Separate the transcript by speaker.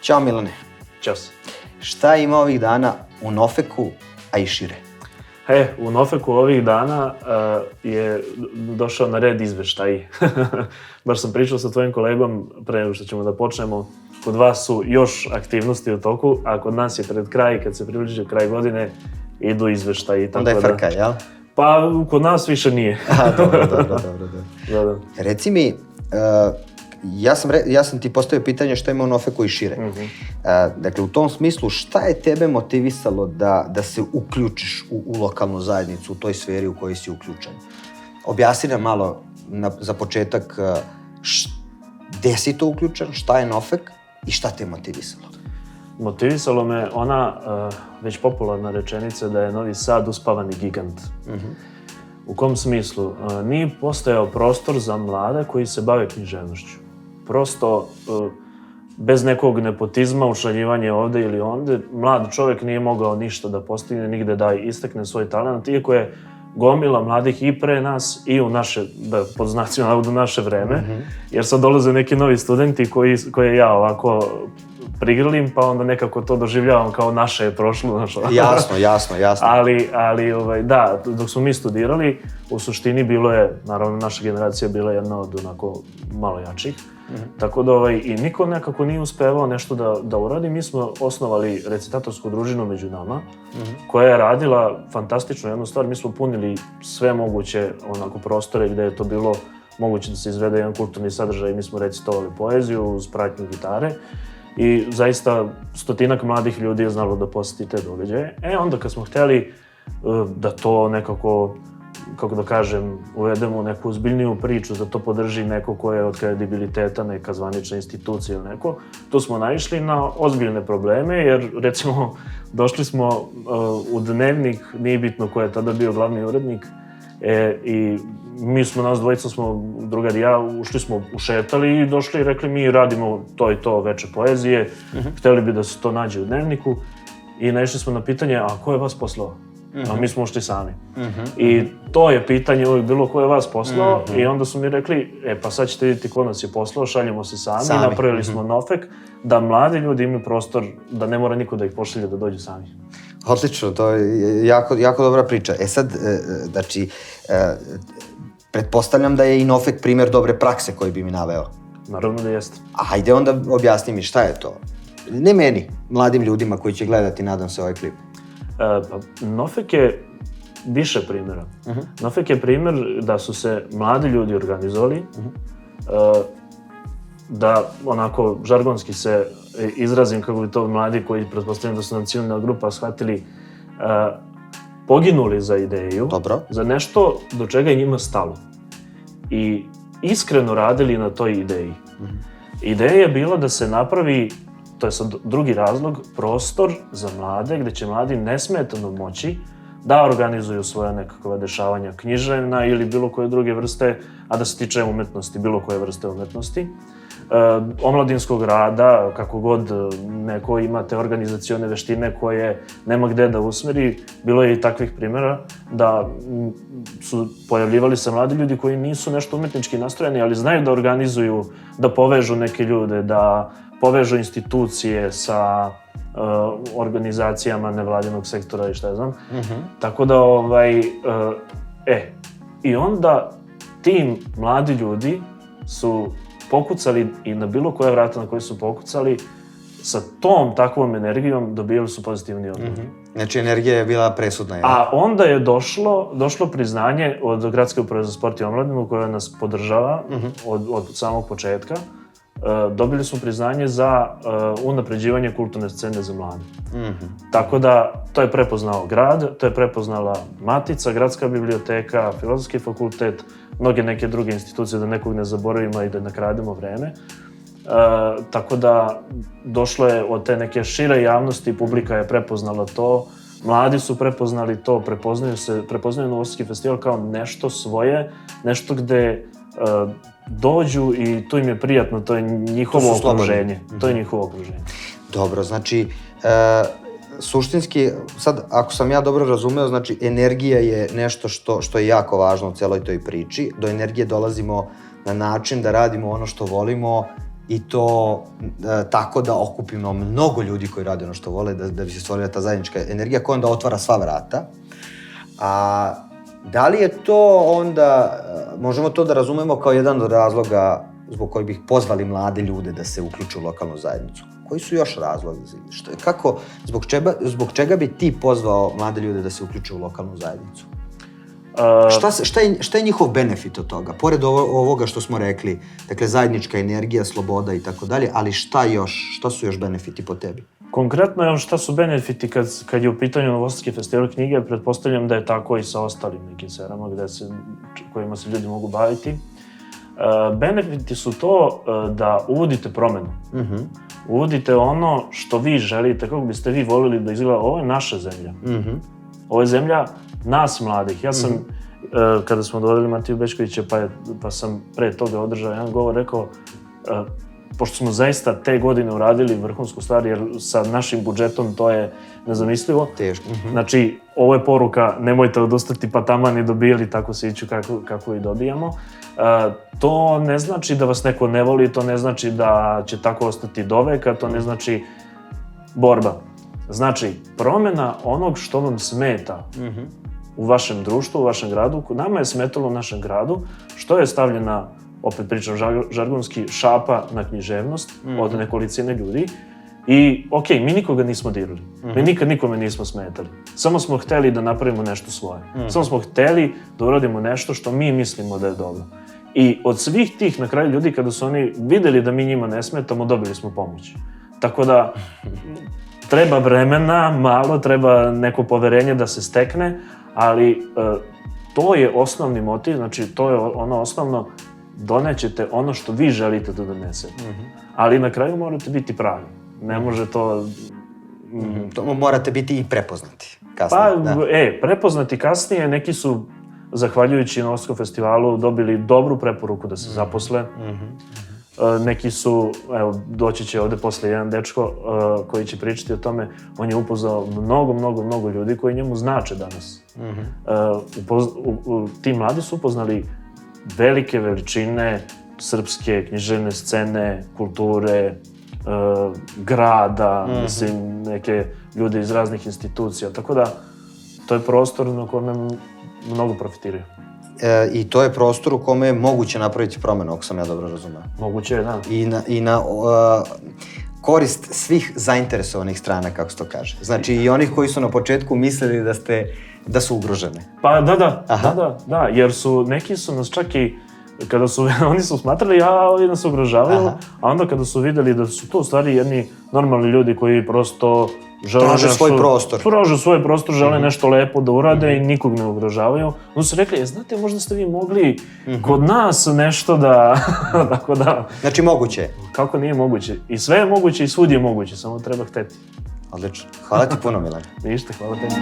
Speaker 1: Ćao Milane.
Speaker 2: Ćao se.
Speaker 1: Šta ima ovih dana u Nofeku, a i šire?
Speaker 2: U Nofeku ovih dana je došao na red izveštaj. Baš sam pričao sa tvojim kolegom pre nego što ćemo da počnemo. Kod vas su još aktivnosti u toku, a kod nas je pred kraj, kad se približi kraj godine, idu izveštaji.
Speaker 1: Onda je frka, jel?
Speaker 2: Pa kod nas više nije.
Speaker 1: Dobro.
Speaker 2: Da.
Speaker 1: Reci mi, ja sam ti postavio pitanje šta ima u Nofeku i šire. Dakle, u tom smislu, šta je tebe motivisalo da se uključiš u lokalnu zajednicu, u toj sferi u kojoj si uključen? Objasni nam malo za početak gde si to uključen, šta je Nofek i šta te je motivisalo?
Speaker 2: Motivisalo me ona već popularna rečenica da je Novi Sad uspavani gigant. U kom smislu? Nije postojao prostor za mlade koji se bave književnošću. Prosto, bez nekog nepotizma, ušaljivanje ovde ili onde, mlad čovjek nije mogao ništa da postigne, nigde da istakne svoj talent, iako je gomila mladih i pre nas i u naše, pod znacima navoda, naše vreme, jer sad dolaze neki novi studenti koje ja ovako prigrlim, pa onda nekako to doživljavam kao naše je prošlo.
Speaker 1: Jasno.
Speaker 2: Ali da, dok smo mi studirali, u suštini bilo je, naravno naša generacija bila jedna od onako malo jačih, tako da i niko nekako nije uspevao nešto da uradi. Mi smo osnovali recitatorsku družinu među nama, koja je radila fantastično jednu stvar. Mi smo punili sve moguće onako prostore gde je to bilo moguće da se izvede jedan kulturni sadržaj. Mi smo recitovali poeziju uz pratnju gitare i zaista stotinak mladih ljudi je znalo da poseti te događaje. Onda kad smo hteli da to nekako, kako da kažem, uvedemo u neku ozbiljniju priču, da to podrži neko ko je od kredibiliteta, neka zvanična institucija ili neko, tu smo naišli na ozbiljne probleme, jer recimo došli smo u Dnevnik, nije bitno ko je tada bio glavni urednik, i mi smo, nas dvojica smo, drugar i ja, ušli smo, ušetali i došli i rekli mi radimo to i to veče poezije, hteli bi da se to nađe u Dnevniku i naišli smo na pitanje, a ko je vas poslao? A mi smo ušli sami. I to je pitanje uvijek bilo ko je vas poslao i onda su mi rekli, pa sad ćete vidjeti ko nas je poslao, šaljemo se sami. Napravili smo Nofek da mladi ljudi imaju prostor, da ne mora niko da ih pošalje da dođu sami.
Speaker 1: Odlično, to je jako dobra priča. Sad, znači, pretpostavljam da je i Nofek primjer dobre prakse koji bi mi naveo.
Speaker 2: Naravno da jeste.
Speaker 1: Ajde onda objasni mi šta je to. Ne meni, mladim ljudima koji će gledati, nadam se, ovaj klip.
Speaker 2: Nofek je više primjera. Nofek je primjer da su se mladi ljudi organizovali, da onako žargonski se izrazim kako bi to mladi koji pretpostavljam da su nam ciljna grupa shvatili, poginuli za ideju, za nešto do čega je njima stalo i iskreno radili na toj ideji. Ideja je bila da se napravi, to je sad drugi razlog, prostor za mlade gde će mladi nesmetano moći da organizuju svoje nekakve dešavanja književna ili bilo koje druge vrste, a da se tiče umetnosti, bilo koje vrste umetnosti. Omladinskog rada, kako god neko ima te organizacione veštine koje nema gde da usmeri, bilo je i takvih primjera da su pojavljivali se mladi ljudi koji nisu nešto umetnički nastrojeni, ali znaju da organizuju, da povežu neke ljude, da povežu institucije sa organizacijama nevladinog sektora i šta ja znam. Tako da, i onda ti mladi ljudi su pokucali i na bilo koje vrata na koje su pokucali, sa tom takvom energijom dobijali su pozitivni odgovor.
Speaker 1: Znači, energija je bila presudna, jel?
Speaker 2: A onda je došlo priznanje od Gradske uprave za sport i omladinu koja nas podržava od samog početka. Dobili smo priznanje za unapređivanje kulturne scene za mlade. Tako da, to je prepoznao grad, to je prepoznala Matica, Gradska biblioteka, Filozofski fakultet, mnoge neke druge institucije, da nekog ne zaboravimo i da ne krademo vreme. Tako da, došlo je od te neke šire javnosti, publika je prepoznala to, mladi su prepoznali to, prepoznaju Novosadski festival kao nešto svoje, nešto gde dođu i to im je prijatno, to je njihovo okruženje. To je njihovo okruženje.
Speaker 1: Dobro, znači, suštinski, sad, ako sam ja dobro razumeo, znači, energija je nešto što je jako važno u celoj toj priči. Do energije dolazimo na način da radimo ono što volimo i to tako da okupimo mnogo ljudi koji rade ono što vole, da bi se stvorila ta zajednička energija koja onda otvara sva vrata. A da li je to onda, možemo to da razumemo kao jedan od razloga zbog kojih bih pozvali mlade ljude da se uključe u lokalnu zajednicu? Koji su još razlozi? Zbog čega bi ti pozvao mlade ljude da se uključe u lokalnu zajednicu? Šta je njihov benefit od toga? Pored ovoga što smo rekli, dakle zajednička energija, sloboda i tako dalje, ali šta su još benefiti po tebi?
Speaker 2: Konkretno, šta su benefiti kad je u pitanju Novosadski festival knjige, pretpostavljam da je tako i sa ostalim nekim sferama kojima se ljudi mogu baviti. Benefiti su to da uvodite promenu. Uvodite ono što vi želite, kako biste vi volili da izgleda. Ovo je naša zemlja. Ovo je zemlja nas mladih. Ja sam, kada smo dovodili Matiju Bećkovića, pa sam pre toga održao jedan govor, rekao, pošto smo zaista te godine uradili vrhunsku stvar, jer sa našim budžetom to je nezamislivo.
Speaker 1: Teško.
Speaker 2: Znači, ovo je poruka, nemojte odustati pa taman i dobijali, tako se iću kako i dobijamo. To ne znači da vas neko ne voli, to ne znači da će tako ostati do veka, to ne znači borba. Znači, promjena onog što vam smeta u vašem društvu, u vašem gradu. Nama je smetalo u našem gradu što je stavljena, opet pričam žargonski, šapa na književnost od nekolicine ljudi. I, okej, mi nikoga nismo dirali. Mi nikad nikome nismo smetali. Samo smo hteli da napravimo nešto svoje. Samo smo hteli da uradimo nešto što mi mislimo da je dobro. I od svih tih, na kraju, ljudi, kada su oni videli da mi njima ne smetamo, dobili smo pomoć. Tako da, treba vremena, malo, treba neko poverenje da se stekne, ali to je osnovni motiv, znači to je ono osnovno, donećete ono što vi želite da donesete. Ali na kraju morate biti pravi. Ne može to...
Speaker 1: To morate biti i prepoznati kasnije.
Speaker 2: Prepoznati kasnije, neki su, zahvaljujući Novosadskom festivalu, dobili dobru preporuku da se zaposle. Neki su, evo, doći će ovde posle jedan dečko koji će pričati o tome, on je upoznao mnogo ljudi koji njemu znače danas. Ti mladi su upoznali velike veličine srpske književne scene, kulture, grada, mislim, neke ljude iz raznih institucija, tako da to je prostor na kojem mnogo profitiraju.
Speaker 1: I to je prostor u kome je moguće napraviti promenu, ako sam ja dobro razumeo.
Speaker 2: Moguće je, da.
Speaker 1: I na korist svih zainteresovanih strana, kako se to kaže. Znači i onih koji su na početku mislili da su ugrožene.
Speaker 2: Pa da, jer neki su nas čak i, kada su, oni su smatrali, ovi nas ugrožavaju, a onda kada su videli da su to u stvari jedni normalni ljudi koji prosto
Speaker 1: traže svoj prostor.
Speaker 2: Traže svoj prostor, žele nešto lepo da urade i nikog ne ugrožavaju. Onda su rekli, znate, možda ste vi mogli kod nas nešto da... Tako da...
Speaker 1: Znači moguće je.
Speaker 2: Kako nije moguće? I sve je moguće i svud je moguće, samo treba hteti.
Speaker 1: Odlično. Hvala ti puno, Milan.
Speaker 2: Ništa, hvala tebi.